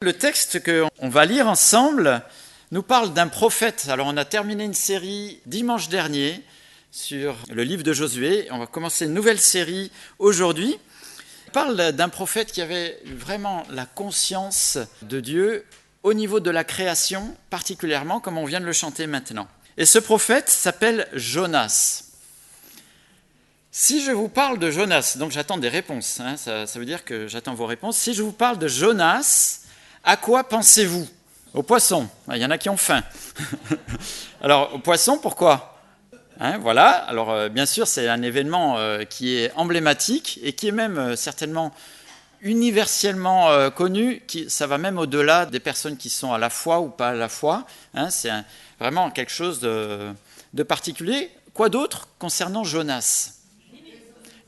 Le texte qu'on va lire ensemble nous parle d'un prophète. Alors on a terminé une série dimanche dernier sur le livre de Josué. On va commencer une nouvelle série aujourd'hui. On parle d'un prophète qui avait vraiment la conscience de Dieu au niveau de la création, particulièrement comme on vient de le chanter maintenant. Et ce prophète s'appelle Jonas. Si je vous parle de Jonas, donc j'attends des réponses, ça veut dire que j'attends vos réponses. Si je vous parle de Jonas, à quoi pensez-vous ? Au poisson. Il y en a qui ont faim. Alors, au poisson, pourquoi ? Voilà. Alors, bien sûr, c'est un événement qui est emblématique et qui est même certainement universellement connu. Ça va même au-delà des personnes qui sont à la foi ou pas à la foi. C'est vraiment quelque chose de particulier. Quoi d'autre concernant Jonas ?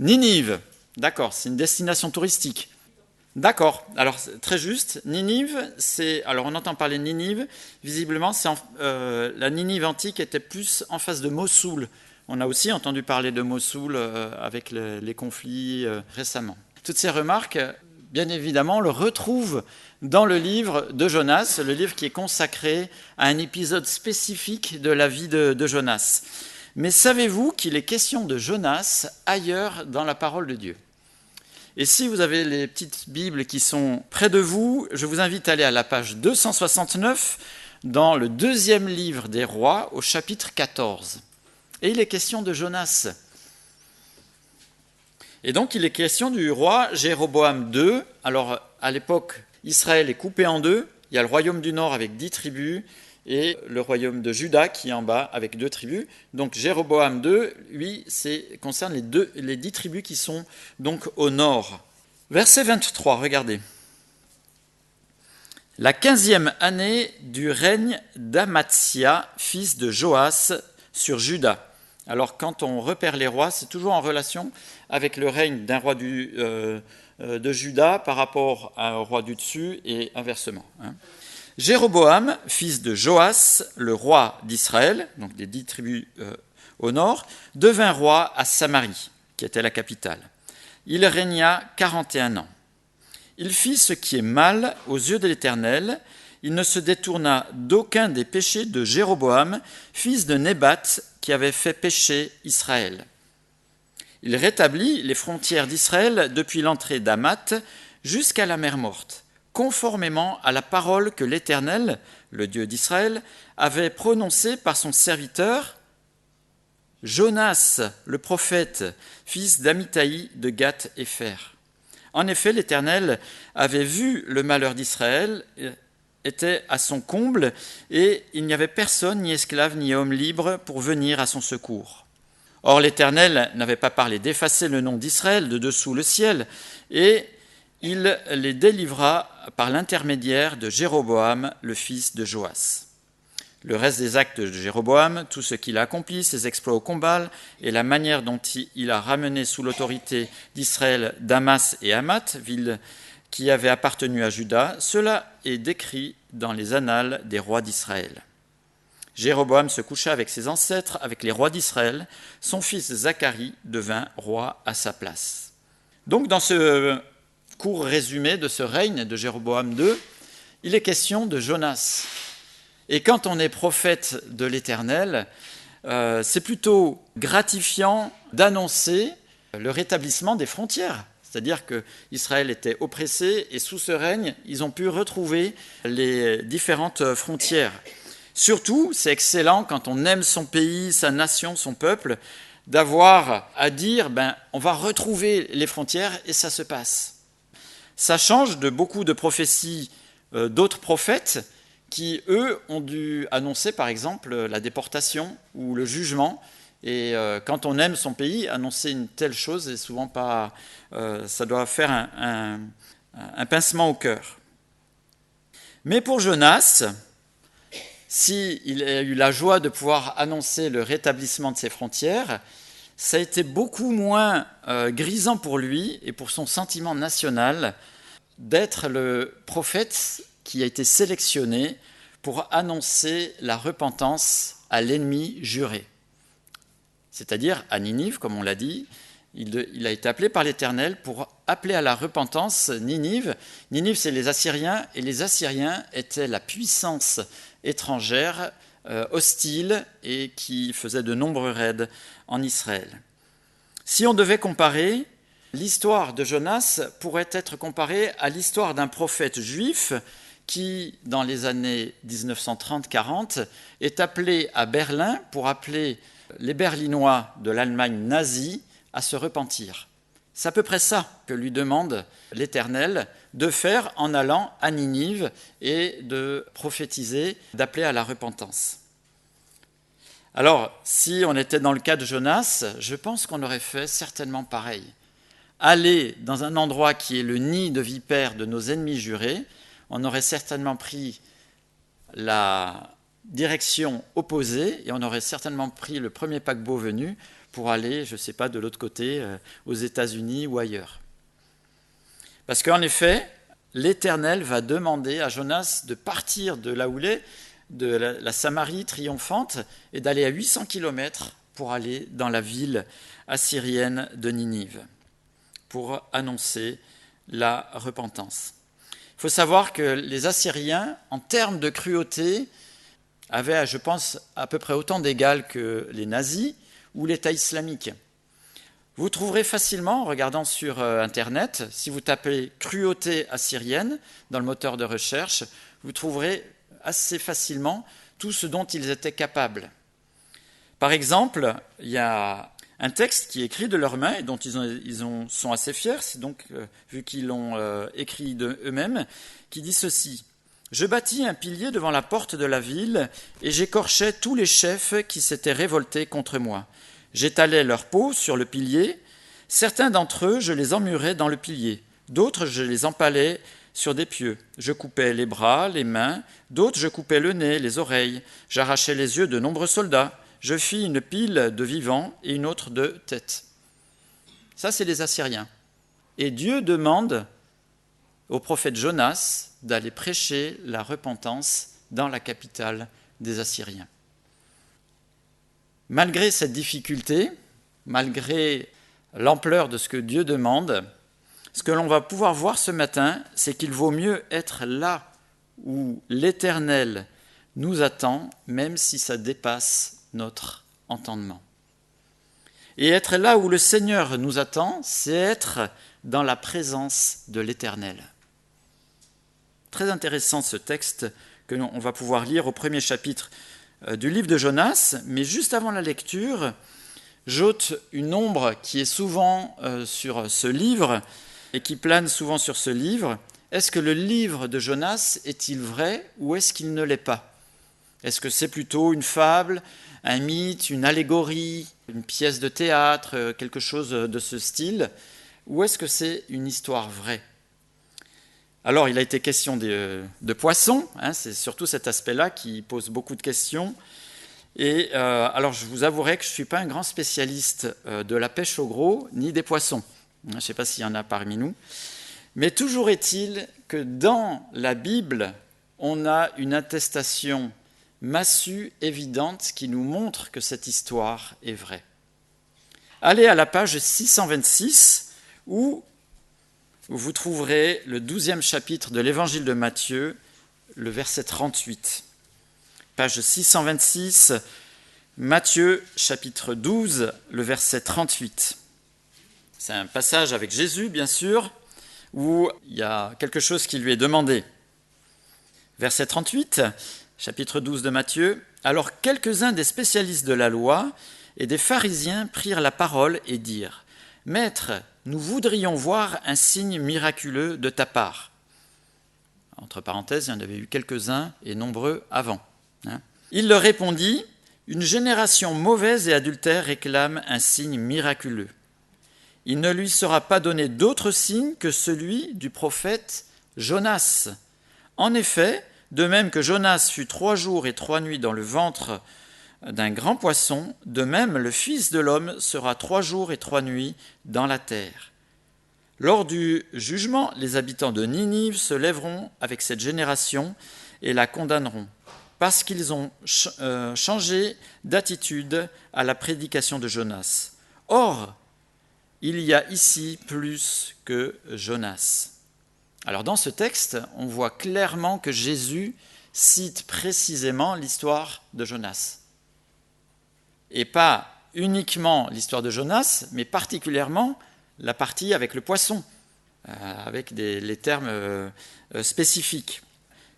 Ninive. D'accord, c'est une destination touristique. D'accord, alors très juste, Ninive, alors on entend parler de Ninive, visiblement la Ninive antique était plus en face de Mossoul. On a aussi entendu parler de Mossoul avec les conflits récemment. Toutes ces remarques, bien évidemment, on le retrouve dans le livre de Jonas, le livre qui est consacré à un épisode spécifique de la vie de Jonas. Mais savez-vous qu'il est question de Jonas ailleurs dans la parole de Dieu ? Et si vous avez les petites Bibles qui sont près de vous, je vous invite à aller à la page 269 dans le deuxième livre des rois au chapitre 14. Et il est question de Jonas. Et donc il est question du roi Jéroboam II. Alors à l'époque, Israël est coupé en deux. Il y a le royaume du nord avec 10 tribus et le royaume de Juda qui est en bas avec 2 tribus. Donc Jéroboam II, lui, concerne les 10 tribus qui sont donc au nord. Verset 23, regardez. La 15e année du règne d'Amatsia, fils de Joas, sur Juda. Alors quand on repère les rois, c'est toujours en relation avec le règne d'un roi de Juda par rapport à un roi du dessus et inversement. Jéroboam, fils de Joas, le roi d'Israël, donc des 10 tribus au nord, devint roi à Samarie, qui était la capitale. Il régna 41 ans. Il fit ce qui est mal aux yeux de l'Éternel. Il ne se détourna d'aucun des péchés de Jéroboam, fils de Nébat, qui avait fait pécher Israël. Il rétablit les frontières d'Israël depuis l'entrée d'Hamath jusqu'à la mer Morte, conformément à la parole que l'Éternel, le Dieu d'Israël, avait prononcée par son serviteur Jonas, le prophète, fils d'Amitai de Gath-Hépher. En effet, l'Éternel avait vu le malheur d'Israël était à son comble et il n'y avait personne, ni esclave, ni homme libre pour venir à son secours. Or, l'Éternel n'avait pas parlé d'effacer le nom d'Israël de dessous le ciel et il les délivra par l'intermédiaire de Jéroboam, le fils de Joas. Le reste des actes de Jéroboam, tout ce qu'il a accompli, ses exploits au combat et la manière dont il a ramené sous l'autorité d'Israël Damas et Hamath, villes qui avaient appartenu à Juda, cela est décrit dans les annales des rois d'Israël. Jéroboam se coucha avec ses ancêtres, avec les rois d'Israël. Son fils Zacharie devint roi à sa place. Donc dans ce court résumé de ce règne de Jéroboam II, il est question de Jonas. Et quand on est prophète de l'Éternel, c'est plutôt gratifiant d'annoncer le rétablissement des frontières. C'est-à-dire qu'Israël était oppressé et sous ce règne, ils ont pu retrouver les différentes frontières. Surtout, c'est excellent quand on aime son pays, sa nation, son peuple, d'avoir à dire on va retrouver les frontières et ça se passe. Ça change de beaucoup de prophéties d'autres prophètes qui, eux, ont dû annoncer, par exemple, la déportation ou le jugement. Et quand on aime son pays, annoncer une telle chose est souvent pas... ça doit faire un pincement au cœur. Mais pour Jonas, s'il a eu la joie de pouvoir annoncer le rétablissement de ses frontières, ça a été beaucoup moins grisant pour lui et pour son sentiment national d'être le prophète qui a été sélectionné pour annoncer la repentance à l'ennemi juré. C'est-à-dire à Ninive, comme on l'a dit, Il a été appelé par l'Éternel pour appeler à la repentance Ninive. Ninive, c'est les Assyriens, et les Assyriens étaient la puissance étrangère, hostile, et qui faisait de nombreux raids en Israël. Si on devait comparer, l'histoire de Jonas pourrait être comparée à l'histoire d'un prophète juif qui, dans les années 1930-40, est appelé à Berlin pour appeler les Berlinois de l'Allemagne nazie à se repentir. C'est à peu près ça que lui demande l'Éternel de faire en allant à Ninive et de prophétiser, d'appeler à la repentance. Alors, si on était dans le cas de Jonas, je pense qu'on aurait fait certainement pareil. Aller dans un endroit qui est le nid de vipères de nos ennemis jurés, on aurait certainement pris la direction opposée et on aurait certainement pris le premier paquebot venu pour aller, je ne sais pas, de l'autre côté, aux États-Unis ou ailleurs. Parce qu'en effet, l'Éternel va demander à Jonas de partir de là où il est, de la Samarie triomphante, et d'aller à 800 km pour aller dans la ville assyrienne de Ninive, pour annoncer la repentance. Il faut savoir que les Assyriens, en termes de cruauté, avaient, je pense, à peu près autant d'égal que les nazis ou l'État islamique. Vous trouverez facilement, en regardant sur Internet, si vous tapez « cruauté assyrienne » dans le moteur de recherche, vous trouverez assez facilement tout ce dont ils étaient capables. Par exemple, il y a un texte qui est écrit de leurs mains et dont ils sont assez fiers, c'est donc, vu qu'ils l'ont écrit d'eux-mêmes, qui dit ceci. « Je bâtis un pilier devant la porte de la ville et j'écorchai tous les chefs qui s'étaient révoltés contre moi. J'étalai leur peau sur le pilier. Certains d'entre eux, je les emmurais dans le pilier. D'autres, je les empalais sur des pieux. Je coupais les bras, les mains. D'autres, je coupais le nez, les oreilles. J'arrachais les yeux de nombreux soldats. Je fis une pile de vivants et une autre de têtes. » Ça, c'est les Assyriens. Et Dieu demande au prophète Jonas d'aller prêcher la repentance dans la capitale des Assyriens. Malgré cette difficulté, malgré l'ampleur de ce que Dieu demande, ce que l'on va pouvoir voir ce matin, c'est qu'il vaut mieux être là où l'Éternel nous attend, même si ça dépasse notre entendement. Et être là où le Seigneur nous attend, c'est être dans la présence de l'Éternel. Très intéressant ce texte que l'on va pouvoir lire au premier chapitre du livre de Jonas, mais juste avant la lecture, j'ôte une ombre qui est souvent sur ce livre et qui plane souvent sur ce livre. Est-ce que le livre de Jonas est-il vrai ou est-ce qu'il ne l'est pas ? Est-ce que c'est plutôt une fable, un mythe, une allégorie, une pièce de théâtre, quelque chose de ce style, ou est-ce que c'est une histoire vraie ? Alors, il a été question de poissons, c'est surtout cet aspect-là qui pose beaucoup de questions. Et alors, je vous avouerai que je ne suis pas un grand spécialiste de la pêche au gros, ni des poissons. Je ne sais pas s'il y en a parmi nous. Mais toujours est-il que dans la Bible, on a une attestation massue, évidente, qui nous montre que cette histoire est vraie. Allez à la page 626, où vous trouverez le 12e chapitre de l'Évangile de Matthieu, le verset 38. Page 626, Matthieu, chapitre 12, le verset 38. C'est un passage avec Jésus, bien sûr, où il y a quelque chose qui lui est demandé. Verset 38, chapitre 12 de Matthieu. « Alors quelques-uns des spécialistes de la loi et des pharisiens prirent la parole et dirent « Maître, nous voudrions voir un signe miraculeux de ta part. » Entre parenthèses, il y en avait eu quelques-uns et nombreux avant. Il leur répondit « Une génération mauvaise et adultère réclame un signe miraculeux. Il ne lui sera pas donné d'autre signe que celui du prophète Jonas. En effet, de même que Jonas fut 3 jours et 3 nuits dans le ventre d'un grand poisson, de même le Fils de l'homme sera 3 jours et 3 nuits dans la terre. Lors du jugement, les habitants de Ninive se lèveront avec cette génération et la condamneront, parce qu'ils ont changé d'attitude à la prédication de Jonas. Or, il y a ici plus que Jonas. Alors dans ce texte, on voit clairement que Jésus cite précisément l'histoire de Jonas. Et pas uniquement l'histoire de Jonas, mais particulièrement la partie avec le poisson, avec les termes spécifiques.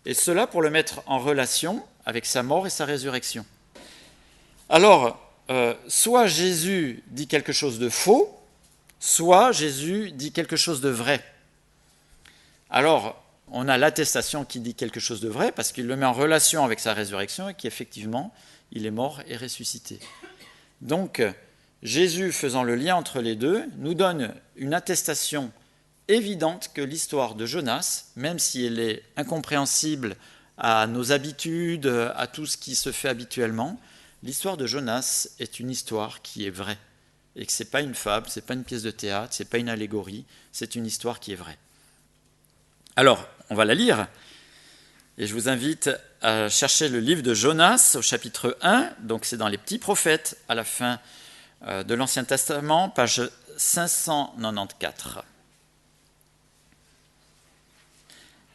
Et cela pour le mettre en relation avec sa mort et sa résurrection. Alors, soit Jésus dit quelque chose de faux, soit Jésus dit quelque chose de vrai. Alors, on a l'attestation qui dit quelque chose de vrai, parce qu'il le met en relation avec sa résurrection et qu'effectivement, il est mort et ressuscité. Donc, Jésus, faisant le lien entre les deux, nous donne une attestation évidente que l'histoire de Jonas, même si elle est incompréhensible à nos habitudes, à tout ce qui se fait habituellement, l'histoire de Jonas est une histoire qui est vraie. Et que ce n'est pas une fable, ce n'est pas une pièce de théâtre, ce n'est pas une allégorie, c'est une histoire qui est vraie. Alors, on va la lire, et je vous invite à chercher le livre de Jonas au chapitre 1, donc c'est dans les petits prophètes, à la fin de l'Ancien Testament, page 594.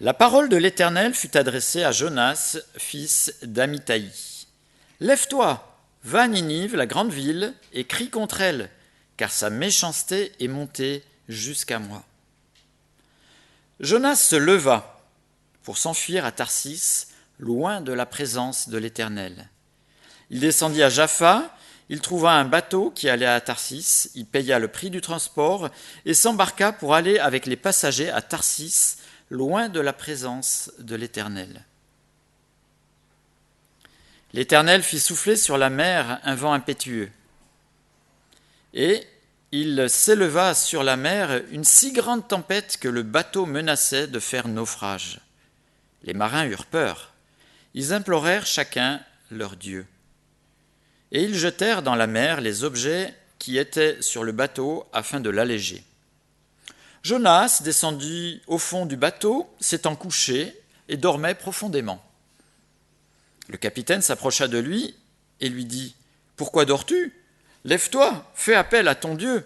La parole de l'Éternel fut adressée à Jonas, fils d'Amittai. « Lève-toi, va à Ninive, la grande ville, et crie contre elle, car sa méchanceté est montée jusqu'à moi. » Jonas se leva pour s'enfuir à Tarsis, loin de la présence de l'Éternel. Il descendit à Jaffa, il trouva un bateau qui allait à Tarsis, il paya le prix du transport et s'embarqua pour aller avec les passagers à Tarsis, loin de la présence de l'Éternel. L'Éternel fit souffler sur la mer un vent impétueux, et il s'éleva sur la mer une si grande tempête que le bateau menaçait de faire naufrage. Les marins eurent peur. Ils implorèrent chacun leur Dieu. Et ils jetèrent dans la mer les objets qui étaient sur le bateau afin de l'alléger. Jonas descendit au fond du bateau, s'étant couché et dormait profondément. Le capitaine s'approcha de lui et lui dit « Pourquoi dors-tu ? Lève-toi, fais appel à ton Dieu.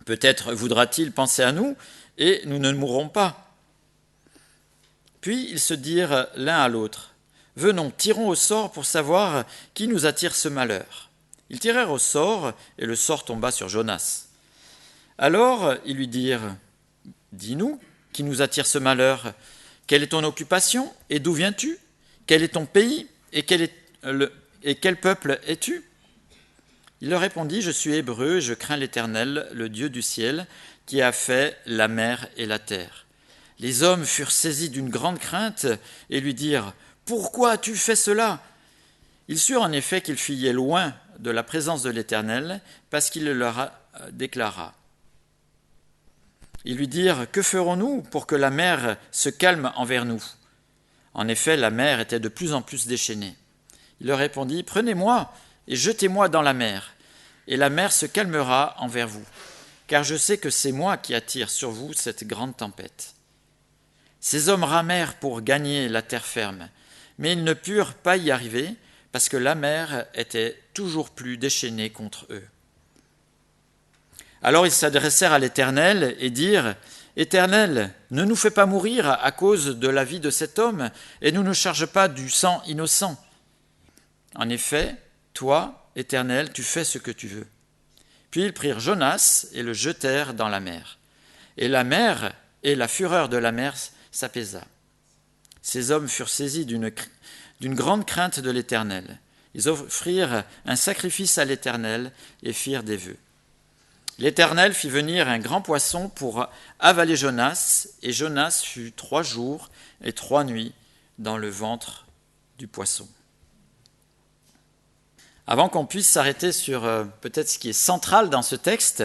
Peut-être voudra-t-il penser à nous et nous ne mourrons pas. » Puis ils se dirent l'un à l'autre « Venons, tirons au sort pour savoir qui nous attire ce malheur. » Ils tirèrent au sort et le sort tomba sur Jonas. Alors ils lui dirent « Dis-nous, qui nous attire ce malheur ? Quelle est ton occupation et d'où viens-tu ? Quel est ton pays et quel peuple es-tu » Il leur répondit « Je suis hébreu et je crains l'Éternel, le Dieu du ciel, qui a fait la mer et la terre. » Les hommes furent saisis d'une grande crainte et lui dirent « Pourquoi as-tu fait cela ?» Ils surent en effet qu'il fuyait loin de la présence de l'Éternel, parce qu'il le leur déclara. Ils lui dirent « Que ferons-nous pour que la mer se calme envers nous ?» En effet, la mer était de plus en plus déchaînée. Il leur répondit « Prenez-moi et jetez-moi dans la mer, et la mer se calmera envers vous, car je sais que c'est moi qui attire sur vous cette grande tempête. » Ces hommes ramèrent pour gagner la terre ferme, mais ils ne purent pas y arriver, parce que la mer était toujours plus déchaînée contre eux. Alors ils s'adressèrent à l'Éternel et dirent « Éternel, ne nous fais pas mourir à cause de la vie de cet homme, et ne nous charge pas du sang innocent. En effet, toi, Éternel, tu fais ce que tu veux. » Puis ils prirent Jonas et le jetèrent dans la mer. Et la mer et la fureur de la mer s'apaisa. Ces hommes furent saisis d'une grande crainte de l'Éternel. Ils offrirent un sacrifice à l'Éternel et firent des vœux. L'Éternel fit venir un grand poisson pour avaler Jonas, et Jonas fut 3 jours et 3 nuits dans le ventre du poisson. Avant qu'on puisse s'arrêter sur peut-être ce qui est central dans ce texte,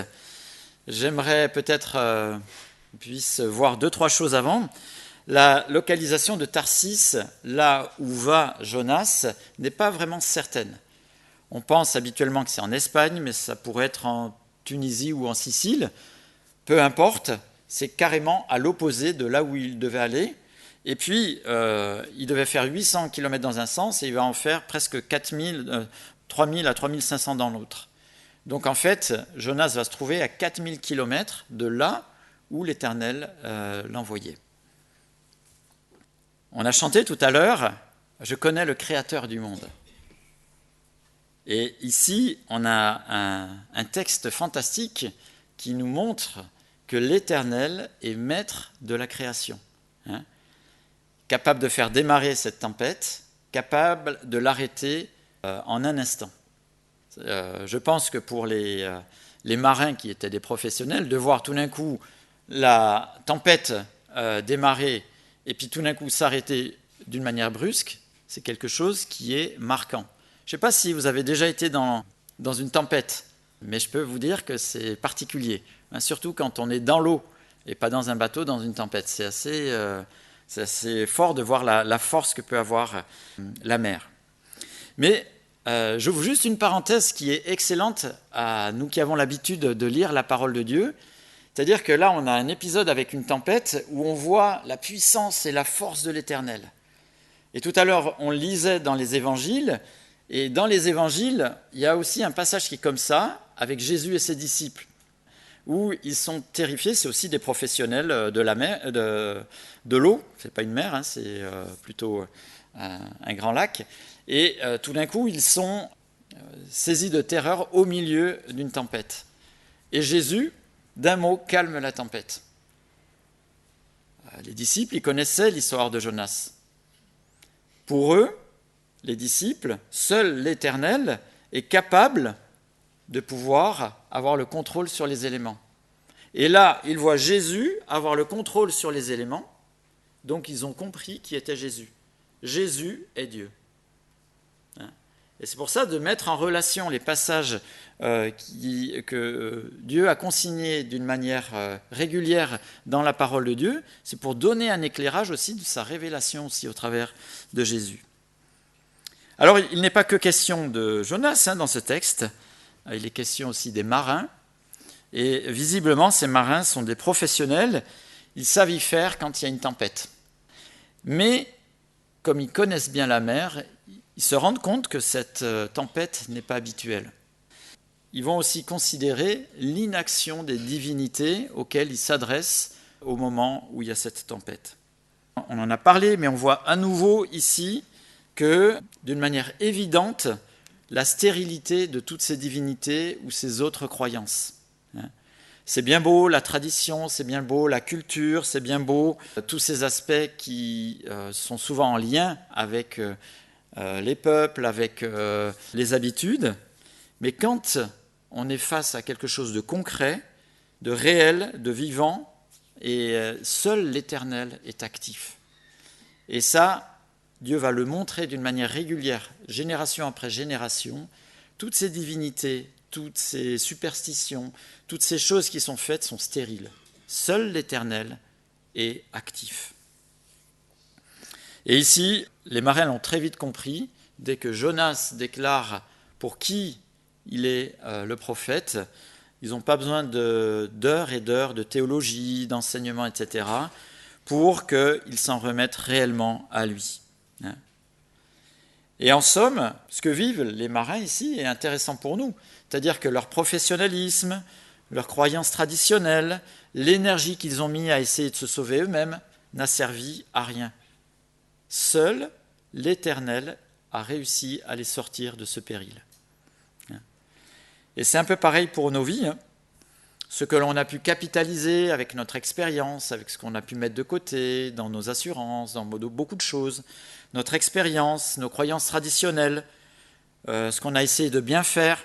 j'aimerais peut-être qu'on puisse voir 2-3 choses avant. La localisation de Tarsis, là où va Jonas, n'est pas vraiment certaine. On pense habituellement que c'est en Espagne, mais ça pourrait être en Tunisie ou en Sicile. Peu importe, c'est carrément à l'opposé de là où il devait aller. Et puis, il devait faire 800 km dans un sens et il va en faire presque 3000 à 3500 dans l'autre. Donc en fait, Jonas va se trouver à 4000 kilomètres de là où l'Éternel l'envoyait. On a chanté tout à l'heure « Je connais le Créateur du monde ». Et ici, on a un texte fantastique qui nous montre que l'Éternel est maître de la création, capable de faire démarrer cette tempête, capable de l'arrêter en un instant. Je pense que pour les marins qui étaient des professionnels, de voir tout d'un coup la tempête démarrer et puis tout d'un coup s'arrêter d'une manière brusque, c'est quelque chose qui est marquant. Je ne sais pas si vous avez déjà été dans une tempête, mais je peux vous dire que c'est particulier, surtout quand on est dans l'eau et pas dans un bateau, dans une tempête. C'est assez fort de voir la force que peut avoir la mer. Mais j'ouvre juste une parenthèse qui est excellente à nous qui avons l'habitude de lire la parole de Dieu. C'est-à-dire que là, on a un épisode avec une tempête où on voit la puissance et la force de l'Éternel. Et tout à l'heure, on lisait dans les évangiles, et dans les évangiles, il y a aussi un passage qui est comme ça, avec Jésus et ses disciples, où ils sont terrifiés. C'est aussi des professionnels de la mer, de l'eau. C'est pas une mer, c'est plutôt un grand lac. Et tout d'un coup, ils sont saisis de terreur au milieu d'une tempête. Et Jésus, d'un mot, calme la tempête. Les disciples, ils connaissaient l'histoire de Jonas. Pour eux, les disciples, seul l'Éternel est capable de pouvoir avoir le contrôle sur les éléments. Et là, ils voient Jésus avoir le contrôle sur les éléments, donc ils ont compris qui était Jésus. Jésus est Dieu. Et c'est pour ça de mettre en relation les passages que Dieu a consignés d'une manière régulière dans la parole de Dieu, c'est pour donner un éclairage aussi de sa révélation aussi au travers de Jésus. Alors, il n'est pas que question de Jonas dans ce texte, il est question aussi des marins. Et visiblement, ces marins sont des professionnels, ils savent y faire quand il y a une tempête. Mais, comme ils connaissent bien la mer, ils se rendent compte que cette tempête n'est pas habituelle. Ils vont aussi considérer l'inaction des divinités auxquelles ils s'adressent au moment où il y a cette tempête. On en a parlé, mais on voit à nouveau ici que, d'une manière évidente, la stérilité de toutes ces divinités ou ces autres croyances. C'est bien beau la tradition, c'est bien beau la culture, c'est bien beau tous ces aspects qui sont souvent en lien avec les peuples, avec les habitudes, mais quand on est face à quelque chose de concret, de réel, de vivant, et seul l'Éternel est actif. Et ça, Dieu va le montrer d'une manière régulière, génération après génération. Toutes ces divinités, toutes ces superstitions, toutes ces choses qui sont faites sont stériles. Seul l'Éternel est actif. Et ici, les marins l'ont très vite compris. Dès que Jonas déclare pour qui il est le prophète, ils n'ont pas besoin d'heures et d'heures de théologie, d'enseignement, etc., pour qu'ils s'en remettent réellement à lui. Et en somme, ce que vivent les marins ici est intéressant pour nous. C'est-à-dire que leur professionnalisme, leur croyance traditionnelle, l'énergie qu'ils ont mis à essayer de se sauver eux-mêmes, n'a servi à rien. Seul l'Éternel a réussi à les sortir de ce péril. Et c'est un peu pareil pour nos vies. Ce que l'on a pu capitaliser avec notre expérience, avec ce qu'on a pu mettre de côté, dans nos assurances, dans beaucoup de choses, notre expérience, nos croyances traditionnelles, ce qu'on a essayé de bien faire,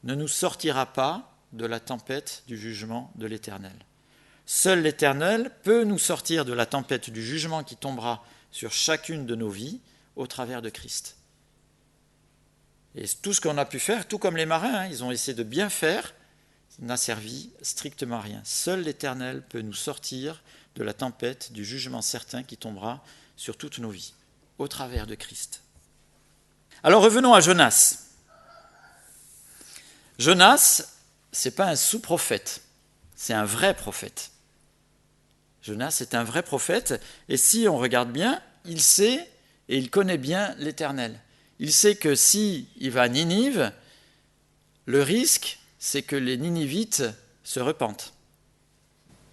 ne nous sortira pas de la tempête du jugement de l'Éternel. Seul l'Éternel peut nous sortir de la tempête du jugement qui tombera sur chacune de nos vies au travers de Christ. Et tout ce qu'on a pu faire, tout comme les marins, ils ont essayé de bien faire, n'a servi strictement à rien. Seul l'Éternel peut nous sortir de la tempête du jugement certain qui tombera sur toutes nos vies, au travers de Christ. Alors revenons à Jonas. Jonas, ce n'est pas un sous-prophète, c'est un vrai prophète. Jonas est un vrai prophète, et si on regarde bien, il sait et il connaît bien l'Éternel. Il sait que s'il va à Ninive, le risque, c'est que les Ninivites se repentent.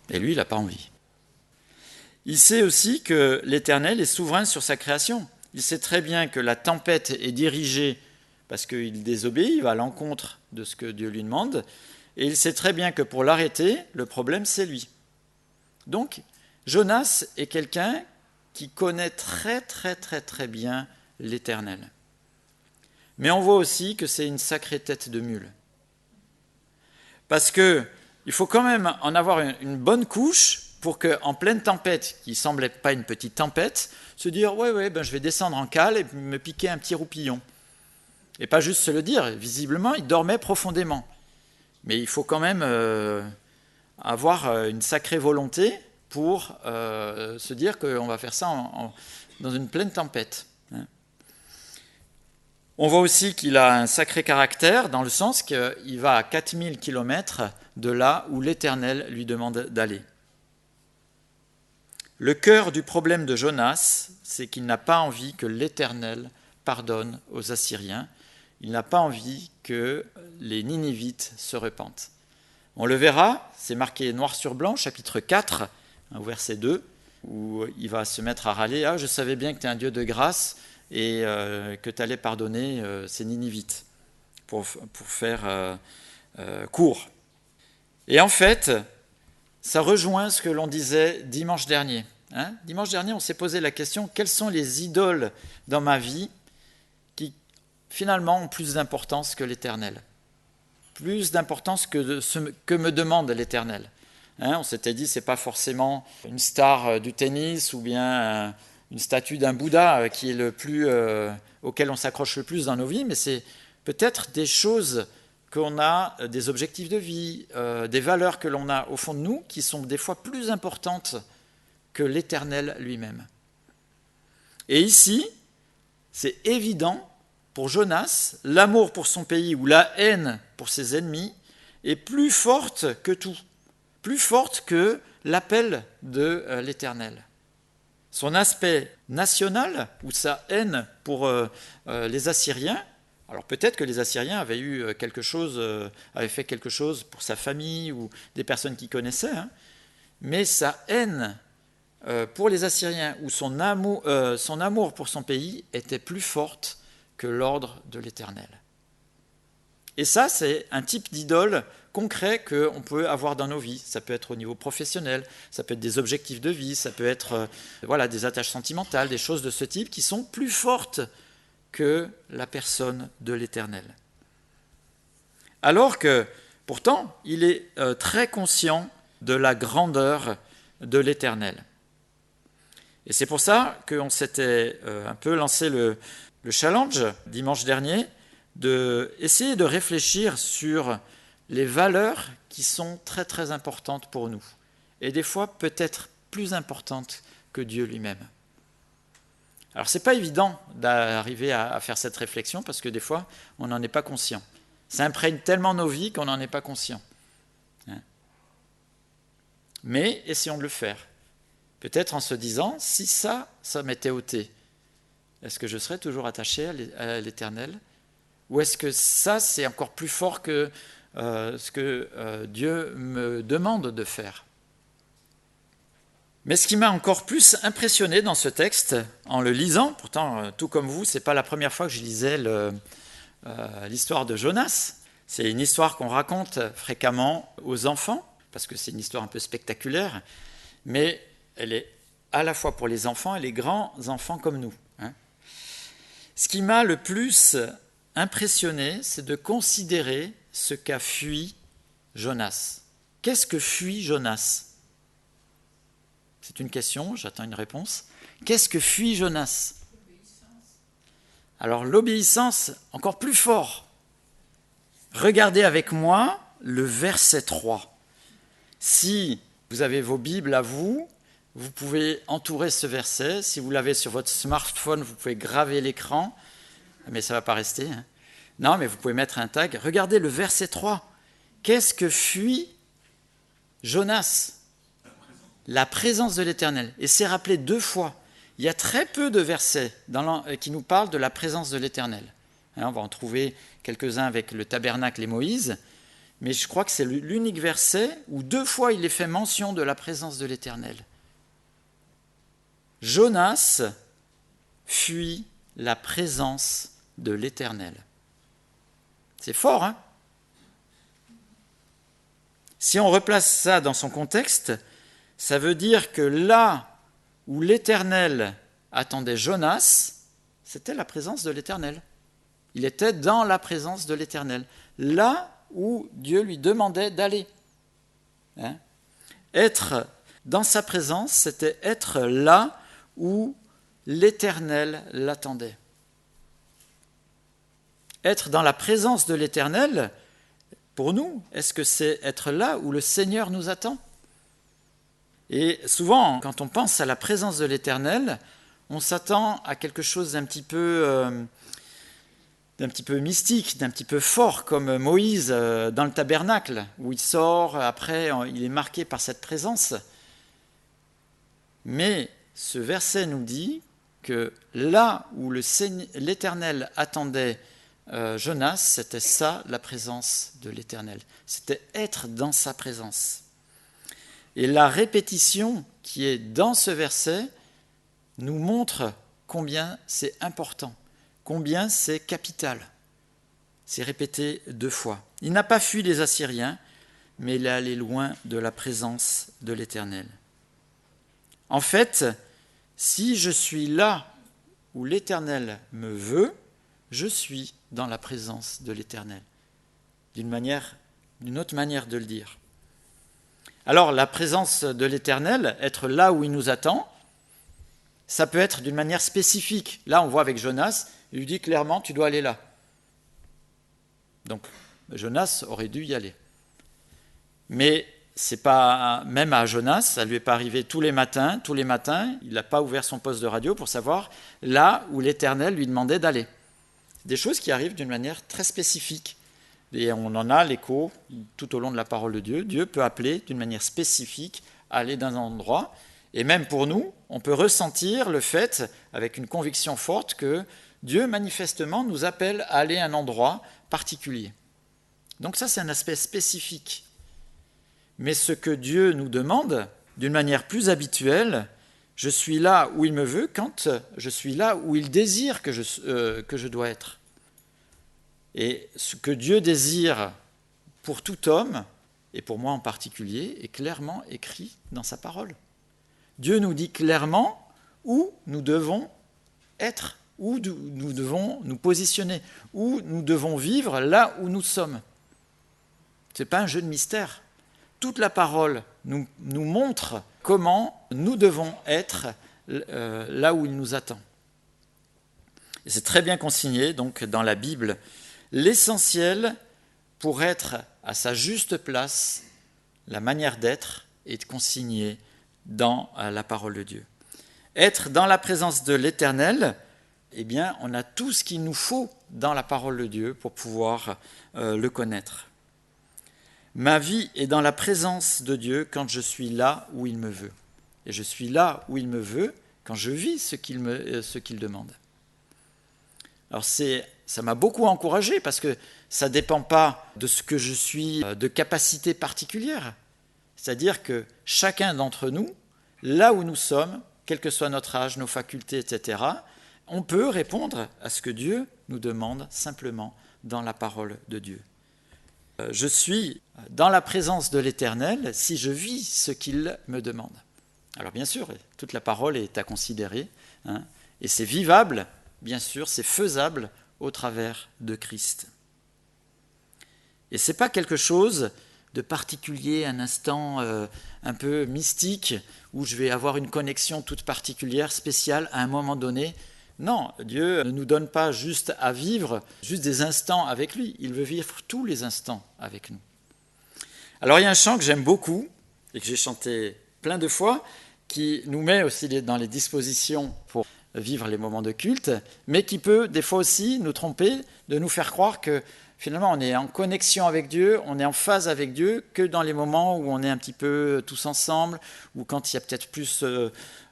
Et lui, il n'a pas envie. Il sait aussi que l'Éternel est souverain sur sa création. Il sait très bien que la tempête est dirigée parce qu'il désobéit, il va à l'encontre de ce que Dieu lui demande. Et il sait très bien que pour l'arrêter, le problème, c'est lui. Donc, Jonas est quelqu'un qui connaît très bien l'Éternel. Mais on voit aussi que c'est une sacrée tête de mule. Parce qu'il faut quand même en avoir une bonne couche pour qu'en pleine tempête, qui ne semblait pas une petite tempête, se dire « ouais, je vais descendre en cale et me piquer un petit roupillon ». Et pas juste se le dire, visiblement, il dormait profondément. Mais il faut quand même avoir une sacrée volonté pour se dire qu'on va faire ça dans une pleine tempête. On voit aussi qu'il a un sacré caractère, dans le sens qu'il va à 4000 km de là où l'Éternel lui demande d'aller. Le cœur du problème de Jonas, c'est qu'il n'a pas envie que l'Éternel pardonne aux Assyriens. Il n'a pas envie que les Ninivites se repentent. On le verra, c'est marqué noir sur blanc, chapitre 4, au verset 2, où il va se mettre à râler « Ah, je savais bien que tu es un Dieu de grâce et que tu allais pardonner ces Ninivites », pour faire court. Et en fait, ça rejoint ce que l'on disait dimanche dernier. Dimanche dernier, on s'est posé la question « Quelles sont les idoles dans ma vie qui finalement ont plus d'importance que l'Éternel ?» Plus d'importance que ce que me demande l'Éternel. On s'était dit, ce n'est pas forcément une star du tennis ou bien une statue d'un Bouddha qui est le plus, auquel on s'accroche le plus dans nos vies, mais c'est peut-être des choses qu'on a, des objectifs de vie, des valeurs que l'on a au fond de nous qui sont des fois plus importantes que l'Éternel lui-même. Et ici, c'est évident, pour Jonas, l'amour pour son pays ou la haine pour ses ennemis est plus forte que tout, plus forte que l'appel de l'Éternel. Son aspect national ou sa haine pour les Assyriens, alors peut-être que les Assyriens avaient fait quelque chose pour sa famille ou des personnes qu'il connaissait, mais sa haine pour les Assyriens ou son amour pour son pays était plus forte que l'ordre de l'Éternel. Et ça, c'est un type d'idole concret qu'on peut avoir dans nos vies. Ça peut être au niveau professionnel, ça peut être des objectifs de vie, ça peut être des attaches sentimentales, des choses de ce type qui sont plus fortes que la personne de l'Éternel. Alors que, pourtant, il est très conscient de la grandeur de l'Éternel. Et c'est pour ça qu'on s'était un peu lancé le challenge dimanche dernier d'essayer de réfléchir sur les valeurs qui sont très importantes pour nous et des fois peut-être plus importantes que Dieu lui-même. Alors c'est pas évident d'arriver à faire cette réflexion parce que des fois on n'en est pas conscient. Ça imprègne tellement nos vies qu'on n'en est pas conscient. Mais essayons de le faire. Peut-être en se disant, si ça m'était ôté, est-ce que je serais toujours attaché à l'Éternel ? Ou est-ce que ça, c'est encore plus fort que ce que Dieu me demande de faire ? Mais ce qui m'a encore plus impressionné dans ce texte, en le lisant, pourtant, tout comme vous, ce n'est pas la première fois que je lisais l'histoire de Jonas. C'est une histoire qu'on raconte fréquemment aux enfants, parce que c'est une histoire un peu spectaculaire, mais elle est à la fois pour les enfants et les grands enfants comme nous. Ce qui m'a le plus impressionné, c'est de considérer ce qu'a fui Jonas. Qu'est-ce que fuit Jonas ? C'est une question, j'attends une réponse. Qu'est-ce que fuit Jonas ? Alors l'obéissance, encore plus fort. Regardez avec moi le verset 3. Si vous avez vos Bibles à vous, vous pouvez entourer ce verset. Si vous l'avez sur votre smartphone, vous pouvez graver l'écran. Mais ça ne va pas rester. Non, mais vous pouvez mettre un tag. Regardez le verset 3. Qu'est-ce que fuit Jonas ? La présence de l'Éternel. Et c'est rappelé 2 fois. Il y a très peu de versets qui nous parlent de la présence de l'Éternel. On va en trouver quelques-uns avec le tabernacle et Moïse, mais je crois que c'est l'unique verset où 2 fois il est fait mention de la présence de l'Éternel. Jonas fuit la présence de l'Éternel. C'est fort, hein? Si on replace ça dans son contexte, ça veut dire que là où l'Éternel attendait Jonas, c'était la présence de l'Éternel. Il était dans la présence de l'Éternel, là où Dieu lui demandait d'aller. Être dans sa présence, c'était être là où l'Éternel l'attendait. Être dans la présence de l'Éternel, pour nous, est-ce que c'est être là où le Seigneur nous attend? Et souvent, quand on pense à la présence de l'Éternel, on s'attend à quelque chose d'un petit peu mystique, d'un petit peu fort, comme Moïse dans le tabernacle, où il sort, après il est marqué par cette présence. Mais ce verset nous dit que là où l'Éternel attendait Jonas, c'était ça la présence de l'Éternel. C'était être dans sa présence. Et la répétition qui est dans ce verset nous montre combien c'est important, combien c'est capital. C'est répété 2 fois. Il n'a pas fui les Assyriens, mais il est allé loin de la présence de l'Éternel. En fait, si je suis là où l'Éternel me veut, je suis dans la présence de l'Éternel. D'une autre manière de le dire. Alors, la présence de l'Éternel, être là où il nous attend, ça peut être d'une manière spécifique. Là, on voit avec Jonas, il lui dit clairement, tu dois aller là. Donc, Jonas aurait dû y aller. Mais c'est pas, même à Jonas, ça ne lui est pas arrivé tous les matins, il n'a pas ouvert son poste de radio pour savoir là où l'Éternel lui demandait d'aller. C'est des choses qui arrivent d'une manière très spécifique. Et on en a l'écho tout au long de la parole de Dieu. Dieu peut appeler d'une manière spécifique à aller dans un endroit. Et même pour nous, on peut ressentir le fait, avec une conviction forte, que Dieu manifestement nous appelle à aller à un endroit particulier. Donc ça, c'est un aspect spécifique. Mais ce que Dieu nous demande, d'une manière plus habituelle, je suis là où il me veut quand je suis là où il désire que je dois être. Et ce que Dieu désire pour tout homme, et pour moi en particulier, est clairement écrit dans sa parole. Dieu nous dit clairement où nous devons être, où nous devons nous positionner, où nous devons vivre là où nous sommes. Ce n'est pas un jeu de mystère. Toute la parole nous montre comment nous devons être là où il nous attend. Et c'est très bien consigné donc, dans la Bible. L'essentiel pour être à sa juste place, la manière d'être est consignée dans la parole de Dieu. Être dans la présence de l'Éternel, eh bien, on a tout ce qu'il nous faut dans la parole de Dieu pour pouvoir le connaître. Ma vie est dans la présence de Dieu quand je suis là où il me veut. Et je suis là où il me veut quand je vis ce qu'il demande. Alors ça m'a beaucoup encouragé parce que ça ne dépend pas de ce que je suis de capacité particulière. C'est-à-dire que chacun d'entre nous, là où nous sommes, quel que soit notre âge, nos facultés, etc., on peut répondre à ce que Dieu nous demande simplement dans la parole de Dieu. Je suis dans la présence de l'Éternel si je vis ce qu'il me demande. Alors bien sûr, toute la parole est à considérer, et c'est vivable, bien sûr, c'est faisable au travers de Christ. Et ce n'est pas quelque chose de particulier, un instant un peu mystique, où je vais avoir une connexion toute particulière, spéciale, à un moment donné. Non, Dieu ne nous donne pas juste à vivre, juste des instants avec lui. Il veut vivre tous les instants avec nous. Alors il y a un chant que j'aime beaucoup, et que j'ai chanté plein de fois, qui nous met aussi dans les dispositions pour vivre les moments de culte, mais qui peut des fois aussi nous tromper, de nous faire croire que finalement on est en connexion avec Dieu, on est en phase avec Dieu, que dans les moments où on est un petit peu tous ensemble, ou quand il y a peut-être plus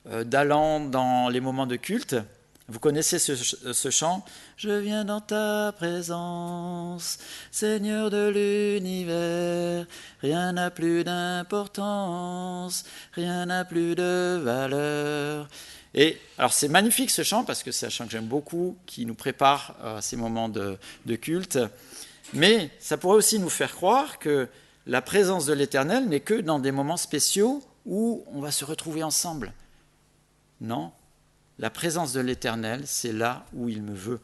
d'allant dans les moments de culte. Vous connaissez ce chant? Je viens dans ta présence, Seigneur de l'univers, rien n'a plus d'importance, rien n'a plus de valeur. Et alors c'est magnifique ce chant, parce que c'est un chant que j'aime beaucoup, qui nous prépare à ces moments de culte, mais ça pourrait aussi nous faire croire que la présence de l'Éternel n'est que dans des moments spéciaux où on va se retrouver ensemble. Non. La présence de l'Éternel, c'est là où il me veut.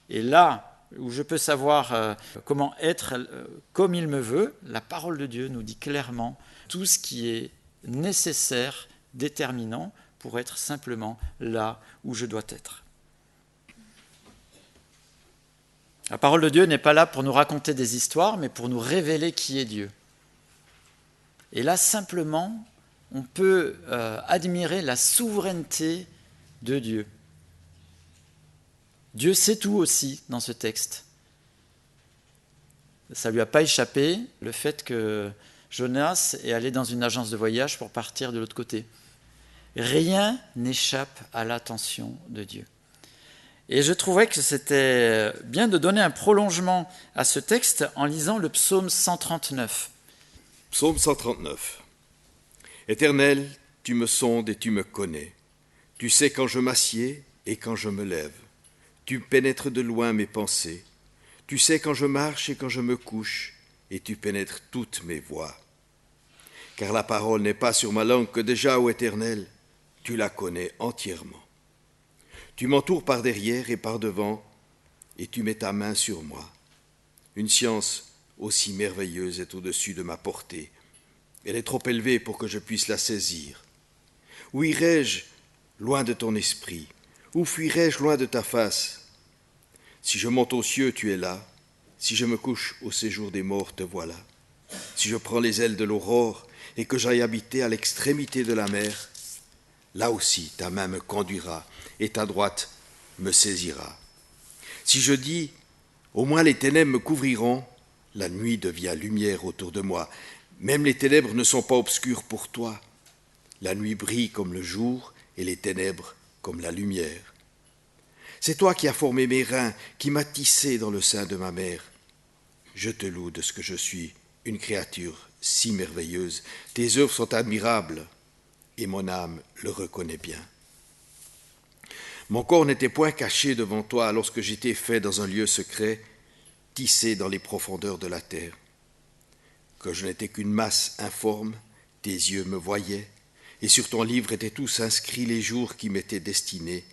Et là où je peux savoir comment être comme il me veut, la parole de Dieu nous dit clairement tout ce qui est nécessaire, déterminant, pour être simplement là où je dois être. La parole de Dieu n'est pas là pour nous raconter des histoires, mais pour nous révéler qui est Dieu. Et là, simplement, on peut admirer la souveraineté de Dieu. Dieu sait tout aussi dans ce texte. Ça ne lui a pas échappé, le fait que Jonas est allé dans une agence de voyage pour partir de l'autre côté. Rien n'échappe à l'attention de Dieu. Et je trouvais que c'était bien de donner un prolongement à ce texte en lisant le psaume 139. Psaume 139. Éternel, tu me sondes et tu me connais. Tu sais quand je m'assieds et quand je me lève. Tu pénètres de loin mes pensées. Tu sais quand je marche et quand je me couche, et tu pénètres toutes mes voies. Car la parole n'est pas sur ma langue que déjà, ô Éternel, tu la connais entièrement. Tu m'entoures par derrière et par devant, et tu mets ta main sur moi. Une science aussi merveilleuse est au-dessus de ma portée. Elle est trop élevée pour que je puisse la saisir. Où irai-je loin de ton esprit? Où fuirai-je loin de ta face? Si je monte aux cieux, tu es là. Si je me couche au séjour des morts, te voilà. Si je prends les ailes de l'aurore et que j'aille habiter à l'extrémité de la mer, là aussi ta main me conduira et ta droite me saisira. Si je dis, au moins les ténèbres me couvriront, la nuit devient lumière autour de moi. Même les ténèbres ne sont pas obscures pour toi. La nuit brille comme le jour et les ténèbres comme la lumière. C'est toi qui as formé mes reins, qui m'as tissé dans le sein de ma mère. Je te loue de ce que je suis, une créature si merveilleuse. Tes œuvres sont admirables, et mon âme le reconnaît bien. Mon corps n'était point caché devant toi lorsque j'étais fait dans un lieu secret, tissé dans les profondeurs de la terre. Que je n'étais qu'une masse informe, tes yeux me voyaient, et sur ton livre étaient tous inscrits les jours qui m'étaient destinés,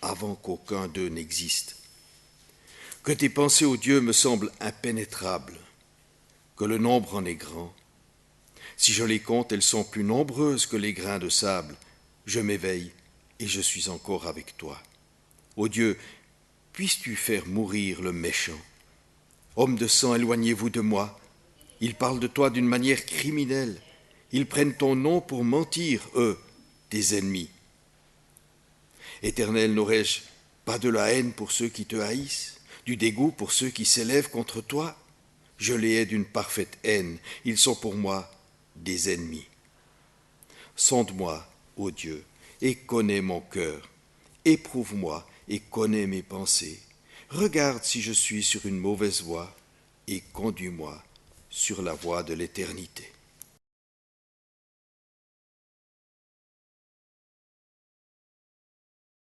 avant qu'aucun d'eux n'existe. Que tes pensées, ô Dieu, me semblent impénétrables, que le nombre en est grand. Si je les compte, elles sont plus nombreuses que les grains de sable. Je m'éveille et je suis encore avec toi. Ô Dieu, puisses-tu faire mourir le méchant? Homme de sang, éloignez-vous de moi. Ils parlent de toi d'une manière criminelle. Ils prennent ton nom pour mentir, eux, tes ennemis. Éternel, n'aurais-je pas de la haine pour ceux qui te haïssent, du dégoût pour ceux qui s'élèvent contre toi? Je les hais d'une parfaite haine, ils sont pour moi des ennemis. Sonde-moi, ô Dieu, et connais mon cœur. Éprouve-moi et connais mes pensées. Regarde si je suis sur une mauvaise voie et conduis-moi sur la voie de l'éternité.